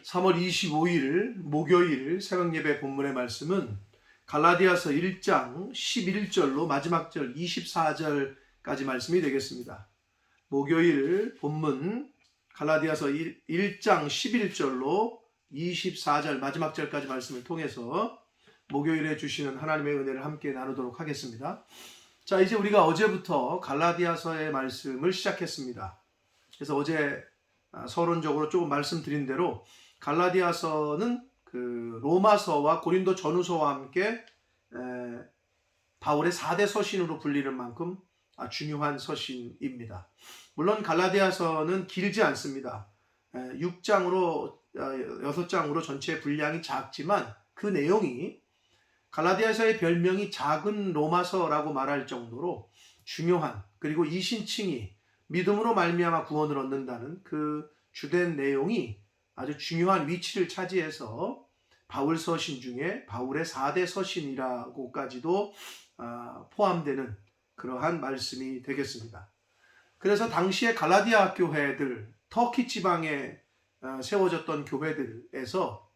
3월 25일 목요일 새벽예배 본문의 말씀은 갈라디아서 1장 11절로 마지막 절 24절까지 말씀이 되겠습니다. 목요일 본문 갈라디아서 1장 11절로 24절 마지막 절까지 말씀을 통해서 목요일에 주시는 하나님의 은혜를 함께 나누도록 하겠습니다. 자, 이제 우리가 어제부터 갈라디아서의 말씀을 시작했습니다. 그래서 어제 서론적으로 조금 말씀드린 대로 갈라디아서는 그 로마서와 고린도 전후서와 함께 바울의 4대 서신으로 불리는 만큼 중요한 서신입니다. 물론 갈라디아서는 길지 않습니다. 6장으로 6장으로 전체 분량이 작지만 그 내용이 갈라디아서의 별명이 작은 로마서라고 말할 정도로 중요한, 그리고 이신칭이 믿음으로 말미암아 구원을 얻는다는 그 주된 내용이 아주 중요한 위치를 차지해서 바울 서신 중에 바울의 4대 서신이라고까지도 포함되는 그러한 말씀이 되겠습니다. 그래서 당시에 갈라디아 교회들, 터키 지방에 세워졌던 교회들에서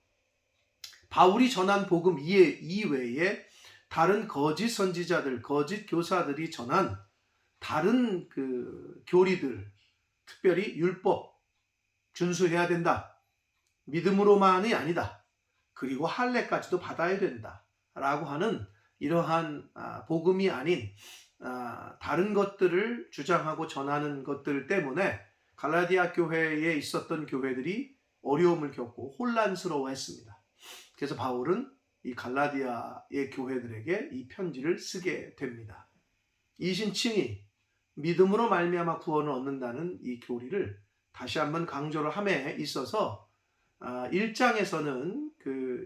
바울이 전한 복음 이외에 다른 거짓 선지자들, 거짓 교사들이 전한 다른 그 교리들, 특별히 율법 준수해야 된다, 믿음으로만이 아니다, 그리고 할례까지도 받아야 된다 라고 하는 이러한 복음이 아닌 다른 것들을 주장하고 전하는 것들 때문에 갈라디아 교회에 있었던 교회들이 어려움을 겪고 혼란스러워했습니다. 그래서 바울은 이 갈라디아의 교회들에게 이 편지를 쓰게 됩니다. 이신칭이 믿음으로 말미암아 구원을 얻는다는 이 교리를 다시 한번 강조를 함에 있어서 1장에서는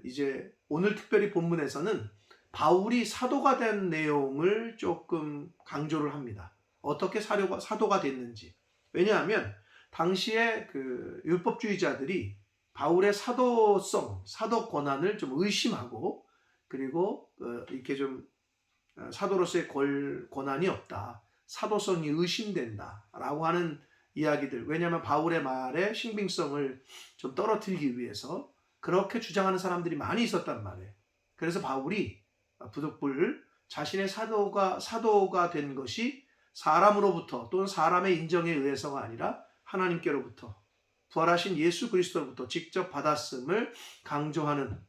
이제 오늘 특별히 본문에서는 바울이 사도가 된 내용을 조금 강조를 합니다. 어떻게 사도가 됐는지. 왜냐하면 당시에 그 율법주의자들이 바울의 사도성, 사도 권한을 좀 의심하고, 그리고 이렇게 좀 사도로서의 권한이 없다, 사도성이 의심된다라고 하는 이야기들, 왜냐하면 바울의 말의 신빙성을 좀 떨어뜨리기 위해서 그렇게 주장하는 사람들이 많이 있었단 말이에요. 그래서 바울이 부득불 자신의 사도가 된 것이 사람으로부터 또는 사람의 인정에 의해서가 아니라 하나님께로부터, 부활하신 예수 그리스도로부터 직접 받았음을 강조하는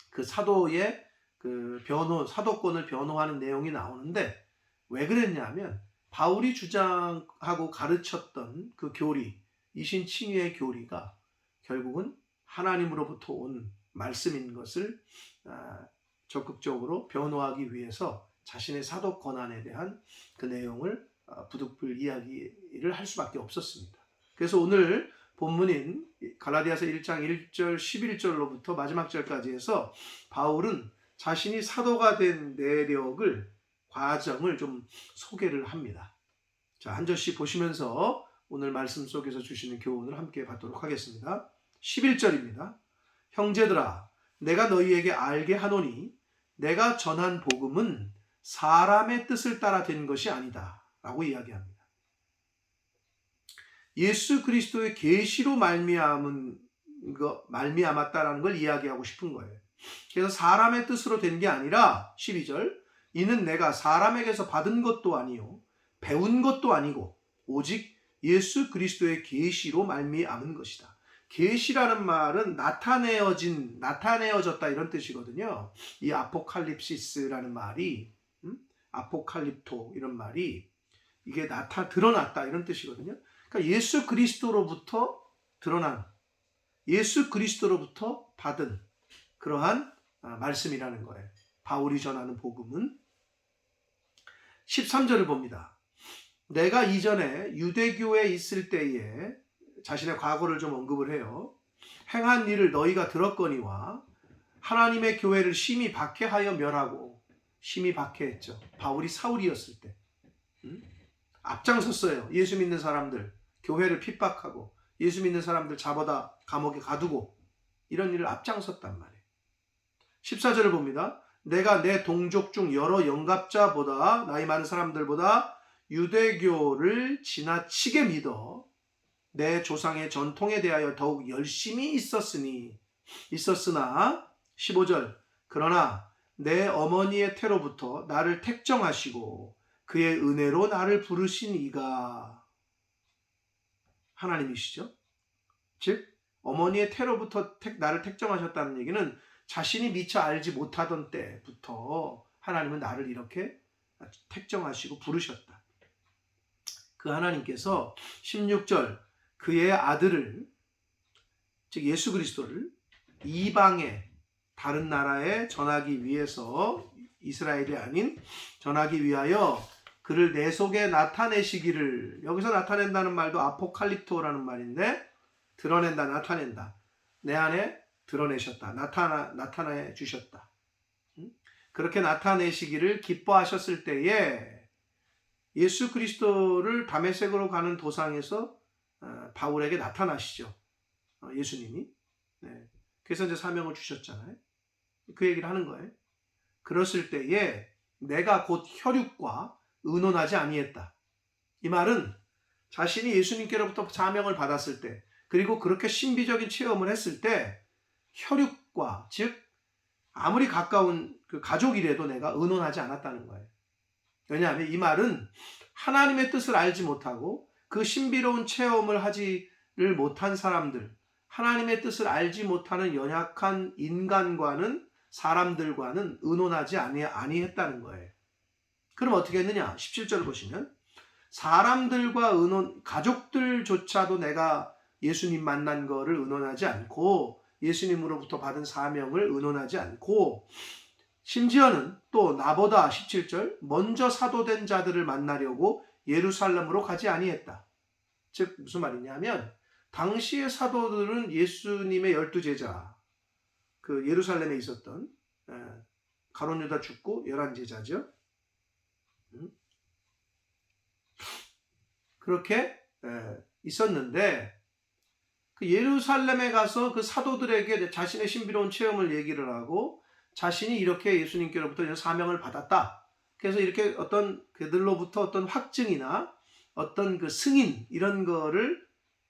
그 사도의 그 사도권을 변호하는 내용이 나오는데, 왜 그랬냐면 바울이 주장하고 가르쳤던 그 교리, 이신칭의의 교리가 결국은 하나님으로부터 온 말씀인 것을 적극적으로 변호하기 위해서 자신의 사도 권한에 대한 그 내용을 부득불 이야기를 할 수밖에 없었습니다. 그래서 오늘 본문인 갈라디아서 1장 1절 11절로부터 마지막 절까지 해서 바울은 자신이 사도가 된 과정을 좀 소개를 합니다. 자, 한 절씩 보시면서 오늘 말씀 속에서 주시는 교훈을 함께 받도록 하겠습니다. 11절입니다. 형제들아, 내가 너희에게 알게 하노니 내가 전한 복음은 사람의 뜻을 따라 된 것이 아니다 라고 이야기합니다. 예수 그리스도의 계시로 말미암았다라는 걸 이야기하고 싶은 거예요. 그래서 사람의 뜻으로 된 게 아니라 12절, 이는 내가 사람에게서 받은 것도 아니요 배운 것도 아니고 오직 예수 그리스도의 계시로 말미암은 것이다. 계시라는 말은 나타내어졌다 이런 뜻이거든요. 이 아포칼립시스라는 말이, 아포칼립토 이런 말이 이게 드러났다 이런 뜻이거든요. 그러니까 예수 그리스도로부터 드러난, 예수 그리스도로부터 받은 그러한 말씀이라는 거예요. 바울이 전하는 복음은. 13절을 봅니다. 내가 이전에 유대교에 있을 때에, 자신의 과거를 좀 언급을 해요. 행한 일을 너희가 들었거니와 하나님의 교회를 심히 박해하여 멸하고, 심히 박해했죠. 바울이 사울이었을 때 앞장섰어요. 예수 믿는 사람들, 교회를 핍박하고 예수 믿는 사람들 잡아다 감옥에 가두고 이런 일을 앞장섰단 말이에요. 14절을 봅니다. 내가 내 동족 중 여러 영갑자보다, 나이 많은 사람들보다 유대교를 지나치게 믿어 내 조상의 전통에 대하여 더욱 열심히 있었으나 15절 그러나 내 어머니의 태로부터 나를 택정하시고 그의 은혜로 나를 부르신 이가 하나님이시죠. 즉 어머니의 태로부터 나를 택정하셨다는 얘기는 자신이 미처 알지 못하던 때부터 하나님은 나를 이렇게 택정하시고 부르셨다. 그 하나님께서 16절 그의 아들을 즉 예수 그리스도를 이방에 다른 나라에 전하기 위해서 이스라엘이 아닌 전하기 위하여 그를 내 속에 나타내시기를 여기서 나타낸다는 말도 아포칼립토라는 말인데 드러낸다 나타낸다 내 안에 드러내셨다 나타내 주셨다 그렇게 나타내시기를 기뻐하셨을 때에 예수 그리스도를 다메섹으로 가는 도상에서 바울에게 나타나시죠. 예수님이. 네. 그래서 이제 사명을 주셨잖아요. 그 얘기를 하는 거예요. 그랬을 때에 내가 곧 혈육과 의논하지 아니했다. 이 말은 자신이 예수님께로부터 사명을 받았을 때 그리고 그렇게 신비적인 체험을 했을 때 혈육과 즉 아무리 가까운 그 가족이라도 내가 의논하지 않았다는 거예요. 왜냐하면 이 말은 하나님의 뜻을 알지 못하고 그 신비로운 체험을 하지를 못한 사람들, 하나님의 뜻을 알지 못하는 연약한 인간과는 사람들과는 의논하지 아니했다는 거예요. 그럼 어떻게 했느냐? 17절 보시면 사람들과 가족들조차도 내가 예수님 만난 거를 의논하지 않고 예수님으로부터 받은 사명을 의논하지 않고 심지어는 또 나보다 17절 먼저 사도된 자들을 만나려고 예루살렘으로 가지 아니했다. 즉 무슨 말이냐면 당시의 사도들은 예수님의 12제자 그 예루살렘에 있었던 가룟 유다 죽고 11제자죠. 그렇게 있었는데 그 예루살렘에 가서 그 사도들에게 자신의 신비로운 체험을 얘기를 하고 자신이 이렇게 예수님께로부터 사명을 받았다. 그래서 이렇게 어떤 그들로부터 어떤 확증이나 어떤 그 승인 이런 거를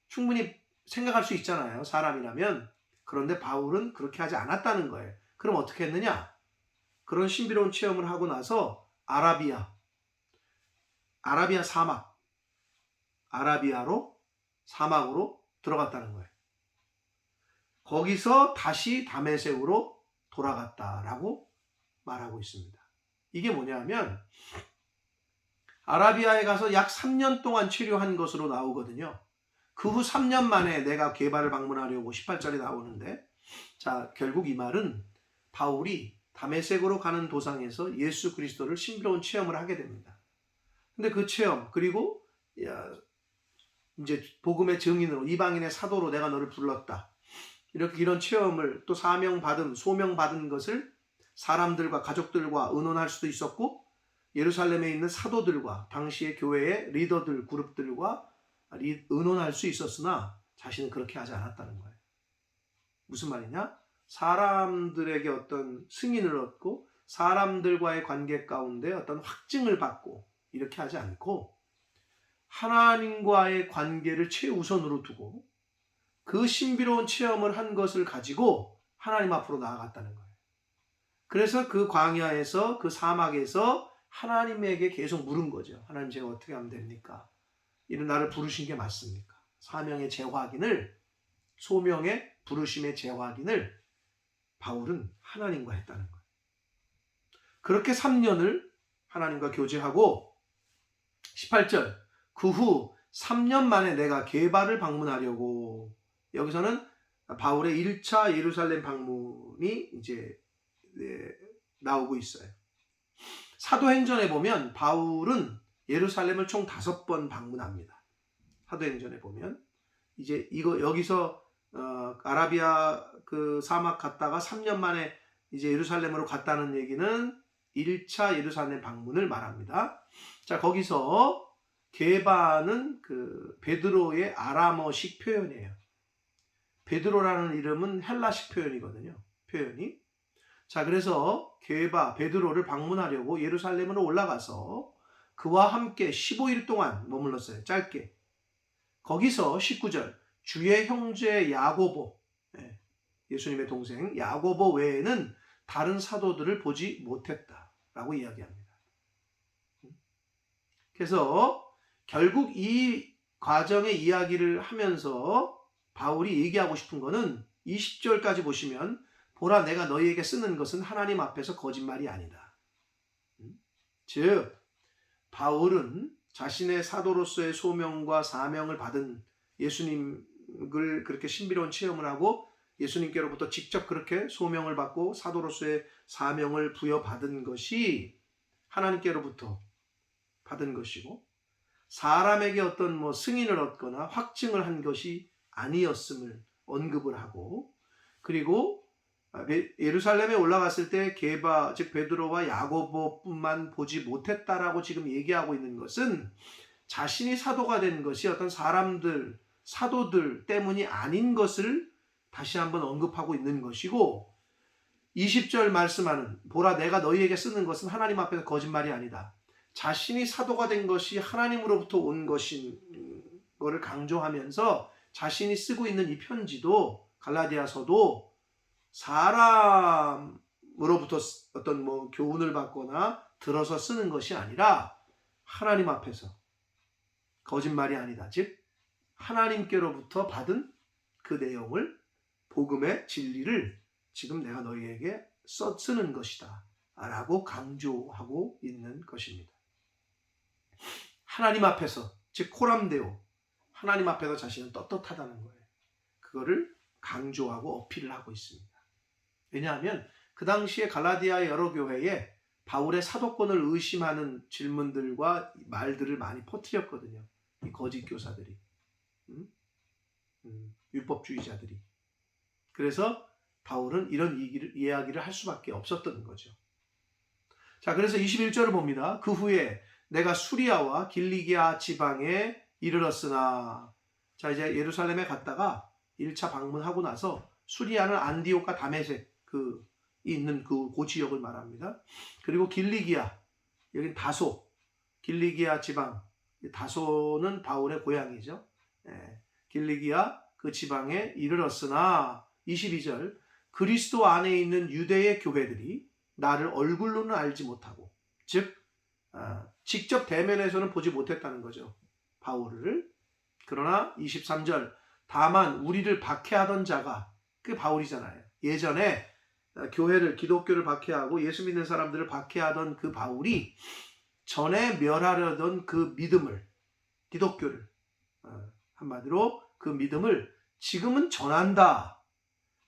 충분히 생각할 수 있잖아요. 사람이라면. 그런데 바울은 그렇게 하지 않았다는 거예요. 그럼 어떻게 했느냐? 그런 신비로운 체험을 하고 나서 아라비아 사막으로 들어갔다는 거예요. 거기서 다시 다메섹으로 돌아갔다라고 말하고 있습니다. 이게 뭐냐면 아라비아에 가서 약 3년 동안 체류한 것으로 나오거든요. 그 후 3년 만에 내가 게바를 방문하려고 18절에 나오는데 자 결국 이 말은 바울이 다메섹으로 가는 도상에서 예수 그리스도를 신비로운 체험을 하게 됩니다. 근데 그 체험 그리고 이제 복음의 증인으로 이방인의 사도로 내가 너를 불렀다. 이런 체험을 또 소명받은 것을 사람들과 가족들과 의논할 수도 있었고 예루살렘에 있는 사도들과 당시의 교회의 리더들 그룹들과 의논할 수 있었으나 자신은 그렇게 하지 않았다는 거예요. 무슨 말이냐? 사람들에게 어떤 승인을 얻고 사람들과의 관계 가운데 어떤 확증을 받고 이렇게 하지 않고 하나님과의 관계를 최우선으로 두고 그 신비로운 체험을 한 것을 가지고 하나님 앞으로 나아갔다는 거예요. 그래서 그 광야에서 그 사막에서 하나님에게 계속 물은 거죠. 하나님 제가 어떻게 하면 됩니까? 이런 나를 부르신 게 맞습니까? 사명의 재확인을 소명의 부르심의 재확인을 바울은 하나님과 했다는 거예요. 그렇게 3년을 하나님과 교제하고 18절 그 후 3년 만에 내가 게바를 방문하려고 여기서는 바울의 1차 예루살렘 방문이 이제 나오고 있어요. 사도행전에 보면 바울은 예루살렘을 총 5번 방문합니다. 사도행전에 보면 이제 여기서 아라비아 그 사막 갔다가 3년 만에 이제 예루살렘으로 갔다는 얘기는 1차 예루살렘 방문을 말합니다. 자, 거기서 게바는 그 베드로의 아람어식 표현이에요. 베드로라는 이름은 헬라식 표현이거든요. 표현이. 자, 그래서 베드로를 방문하려고 예루살렘으로 올라가서 그와 함께 15일 동안 머물렀어요. 짧게. 거기서 19절 주의 형제 야고보, 예수님의 동생 야고보 외에는 다른 사도들을 보지 못했다라고 이야기합니다. 그래서 결국 이 과정의 이야기를 하면서 바울이 얘기하고 싶은 거는 20절까지 보시면 보라 내가 너희에게 쓰는 것은 하나님 앞에서 거짓말이 아니다. 즉 바울은 자신의 사도로서의 소명과 사명을 받은 예수님을 그렇게 신비로운 체험을 하고 예수님께로부터 직접 그렇게 소명을 받고 사도로서의 사명을 부여받은 것이 하나님께로부터 받은 것이고 사람에게 어떤 승인을 얻거나 확증을 한 것이 아니었음을 언급을 하고 그리고 예루살렘에 올라갔을 때 게바 즉 베드로와 야고보뿐만 보지 못했다라고 지금 얘기하고 있는 것은 자신이 사도가 된 것이 어떤 사람들 사도들 때문이 아닌 것을 다시 한번 언급하고 있는 것이고 20절 말씀하는 보라 내가 너희에게 쓰는 것은 하나님 앞에서 거짓말이 아니다. 자신이 사도가 된 것이 하나님으로부터 온 것인 것을 강조하면서 자신이 쓰고 있는 이 편지도 갈라디아서도 사람으로부터 어떤 교훈을 받거나 들어서 쓰는 것이 아니라 하나님 앞에서 거짓말이 아니다. 즉 하나님께로부터 받은 그 내용을 복음의 진리를 지금 내가 너희에게 쓰는 것이다 라고 강조하고 있는 것입니다. 하나님 앞에서 즉 코람데오 하나님 앞에서 자신은 떳떳하다는 거예요. 그거를 강조하고 어필을 하고 있습니다. 왜냐하면 그 당시에 갈라디아 여러 교회에 바울의 사도권을 의심하는 질문들과 말들을 많이 퍼뜨렸거든요. 이 거짓 교사들이 율법주의자들이. 그래서 바울은 이런 이야기를 할 수밖에 없었던 거죠. 자, 그래서 21절을 봅니다. 그 후에 내가 수리아와 길리기아 지방에 이르렀으나 자 이제 예루살렘에 갔다가 1차 방문하고 나서 수리아는 안디옥과 다메섹 있는 그 지역을 말합니다. 그리고 길리기아 여긴 다소 길리기아 지방 다소는 바울의 고향이죠. 길리기아 그 지방에 이르렀으나 22절 그리스도 안에 있는 유대의 교회들이 나를 얼굴로는 알지 못하고 즉 직접 대면에서는 보지 못했다는 거죠. 바울을. 그러나 23절 다만 우리를 박해하던 자가 그 바울이잖아요. 예전에 교회를 기독교를 박해하고 예수 믿는 사람들을 박해하던 그 바울이 전에 멸하려던 그 믿음을 기독교를 한마디로 그 믿음을 지금은 전한다.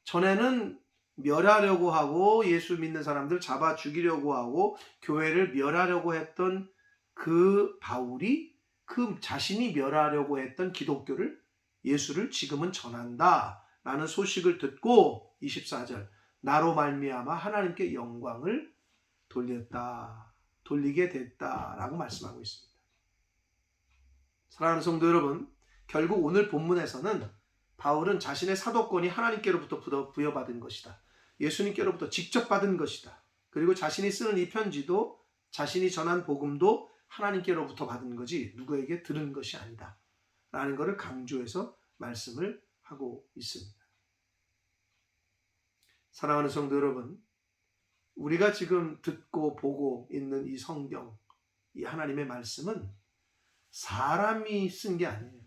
전에는 멸하려고 하고 예수 믿는 사람들 잡아 죽이려고 하고 교회를 멸하려고 했던 그 바울이 그 자신이 멸하려고 했던 기독교를 예수를 지금은 전한다 라는 소식을 듣고 24절 나로 말미암아 하나님께 영광을 돌리게 됐다라고 말씀하고 있습니다. 사랑하는 성도 여러분, 결국 오늘 본문에서는 바울은 자신의 사도권이 하나님께로부터 부여받은 것이다. 예수님께로부터 직접 받은 것이다. 그리고 자신이 쓰는 이 편지도 자신이 전한 복음도 하나님께로부터 받은 거지 누구에게 들은 것이 아니다 라는 것을 강조해서 말씀을 하고 있습니다. 사랑하는 성도 여러분, 우리가 지금 듣고 보고 있는 이 성경, 이 하나님의 말씀은 사람이 쓴 게 아니에요.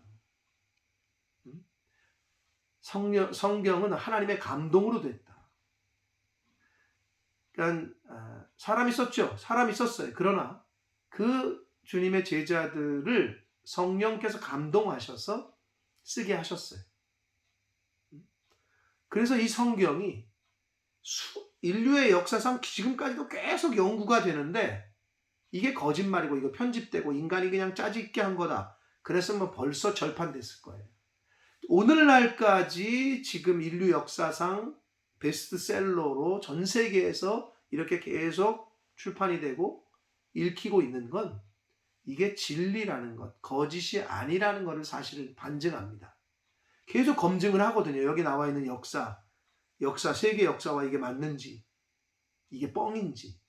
성경은 하나님의 감동으로 됐다. 그러니까 사람이 썼죠. 사람이 썼어요. 그러나 그 주님의 제자들을 성령께서 감동하셔서 쓰게 하셨어요. 그래서 이 성경이 인류의 역사상 지금까지도 계속 연구가 되는데 이게 거짓말이고 이거 편집되고 인간이 그냥 짜집게 한 거다. 그랬으면 벌써 절판됐을 거예요. 오늘날까지 지금 인류 역사상 베스트셀러로 전 세계에서 이렇게 계속 출판이 되고 읽히고 있는 건 이게 진리라는 것, 거짓이 아니라는 것을 사실은 반증합니다. 계속 검증을 하거든요. 여기 나와 있는 역사, 세계 역사와 이게 맞는지, 이게 뻥인지.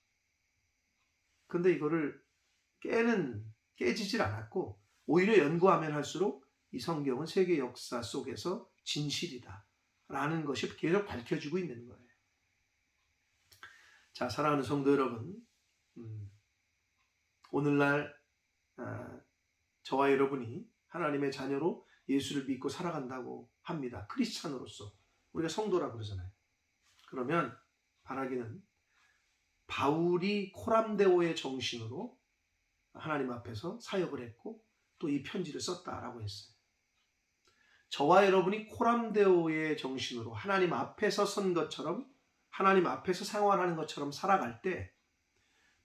근데 이거를 깨지질 않았고 오히려 연구하면 할수록 이 성경은 세계 역사 속에서 진실이다 라는 것이 계속 밝혀지고 있는 거예요. 자, 사랑하는 성도 여러분, 오늘날 저와 여러분이 하나님의 자녀로 예수를 믿고 살아간다고 합니다. 크리스찬으로서 우리가 성도라고 그러잖아요. 그러면 바라기는 바울이 코람데오의 정신으로 하나님 앞에서 사역을 했고 또 이 편지를 썼다라고 했어요. 저와 여러분이 코람데오의 정신으로 하나님 앞에서 선 것처럼 하나님 앞에서 생활하는 것처럼 살아갈 때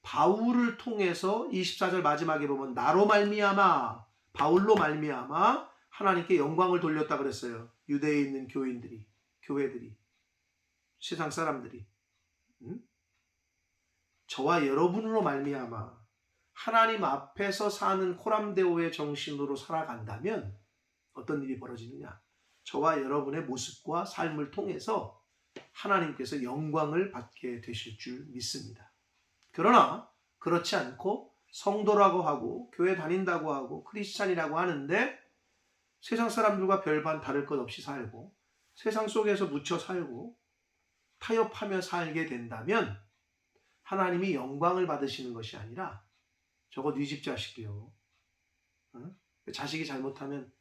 바울을 통해서 24절 마지막에 보면 나로 말미암아 바울로 말미암아 하나님께 영광을 돌렸다 그랬어요. 유대에 있는 교회들이 세상 사람들이 저와 여러분으로 말미암아 하나님 앞에서 사는 코람데오의 정신으로 살아간다면 어떤 일이 벌어지느냐? 저와 여러분의 모습과 삶을 통해서 하나님께서 영광을 받게 되실 줄 믿습니다. 그러나 그렇지 않고 성도라고 하고 교회 다닌다고 하고 크리스찬이라고 하는데 세상 사람들과 별반 다를 것 없이 살고 세상 속에서 묻혀 살고 타협하며 살게 된다면 하나님이 영광을 받으시는 것이 아니라 저거 네 집 자식이요. 자식이 잘못하면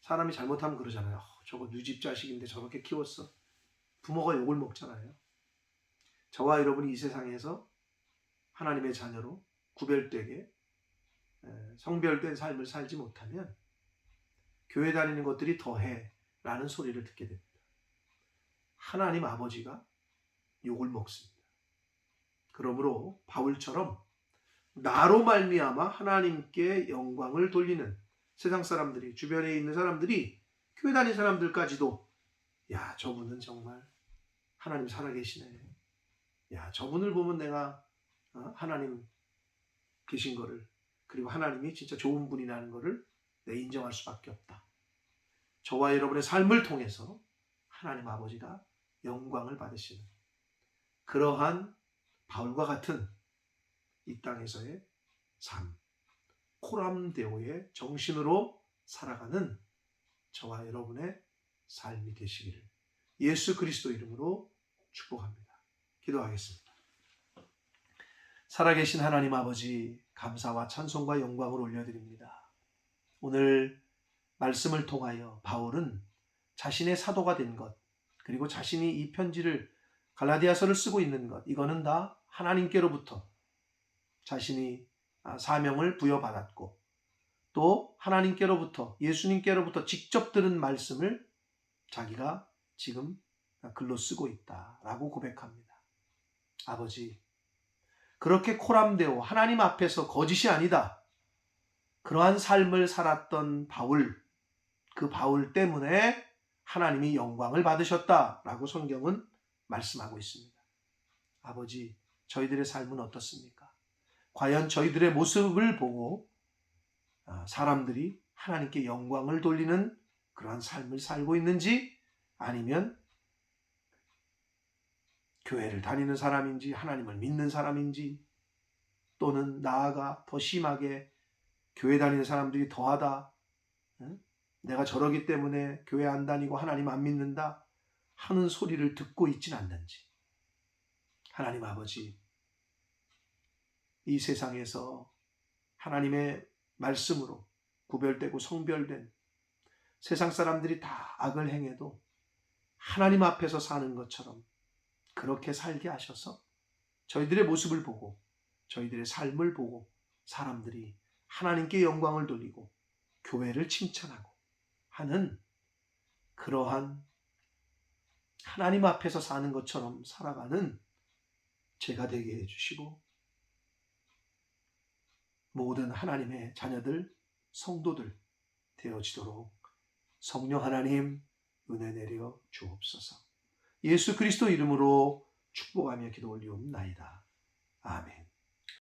사람이 잘못하면 그러잖아요. 저거 네 집 자식인데 저렇게 키웠어. 부모가 욕을 먹잖아요. 저와 여러분이 이 세상에서 하나님의 자녀로 구별되게 성별된 삶을 살지 못하면 교회 다니는 것들이 더해 라는 소리를 듣게 됩니다. 하나님 아버지가 욕을 먹습니다. 그러므로 바울처럼 나로 말미암아 하나님께 영광을 돌리는 세상 사람들이 주변에 있는 사람들이 교회 다니는 사람들까지도 야 저분은 정말 하나님 살아계시네. 야 저분을 보면 내가 하나님 계신 거를 그리고 하나님이 진짜 좋은 분이라는 거를 내 인정할 수밖에 없다. 저와 여러분의 삶을 통해서 하나님 아버지가 영광을 받으시는 그러한 바울과 같은 이 땅에서의 삶, 코람데오의 정신으로 살아가는 저와 여러분의 삶이 되시기를 예수 그리스도 이름으로 축복합니다. 기도하겠습니다. 살아계신 하나님 아버지, 감사와 찬송과 영광을 올려드립니다. 오늘 말씀을 통하여 바울은 자신의 사도가 된 것, 그리고 자신이 이 편지를 갈라디아서를 쓰고 있는 것, 이거는 다 하나님께로부터 자신이 사명을 부여받았고 또 하나님께로부터 예수님께로부터 직접 들은 말씀을 자기가 지금 글로 쓰고 있다라고 고백합니다. 아버지, 그렇게 코람데오 하나님 앞에서 거짓이 아니다. 그러한 삶을 살았던 바울, 그 바울 때문에 하나님이 영광을 받으셨다라고 성경은 말씀하고 있습니다. 아버지, 저희들의 삶은 어떻습니까? 과연 저희들의 모습을 보고 사람들이 하나님께 영광을 돌리는 그러한 삶을 살고 있는지 아니면 교회를 다니는 사람인지 하나님을 믿는 사람인지 또는 나아가 더 심하게 교회 다니는 사람들이 더하다. 내가 저러기 때문에 교회 안 다니고 하나님 안 믿는다 하는 소리를 듣고 있진 않는지. 하나님 아버지, 이 세상에서 하나님의 말씀으로 구별되고 성별된 세상 사람들이 다 악을 행해도 하나님 앞에서 사는 것처럼 그렇게 살게 하셔서 저희들의 모습을 보고 저희들의 삶을 보고 사람들이 하나님께 영광을 돌리고 교회를 칭찬하고 하는 그러한 하나님 앞에서 사는 것처럼 살아가는 제가 되게 해주시고 모든 하나님의 자녀들, 성도들 되어지도록 성령 하나님 은혜 내려 주옵소서. 예수 그리스도 이름으로 축복하며 기도 올리옵나이다. 아멘.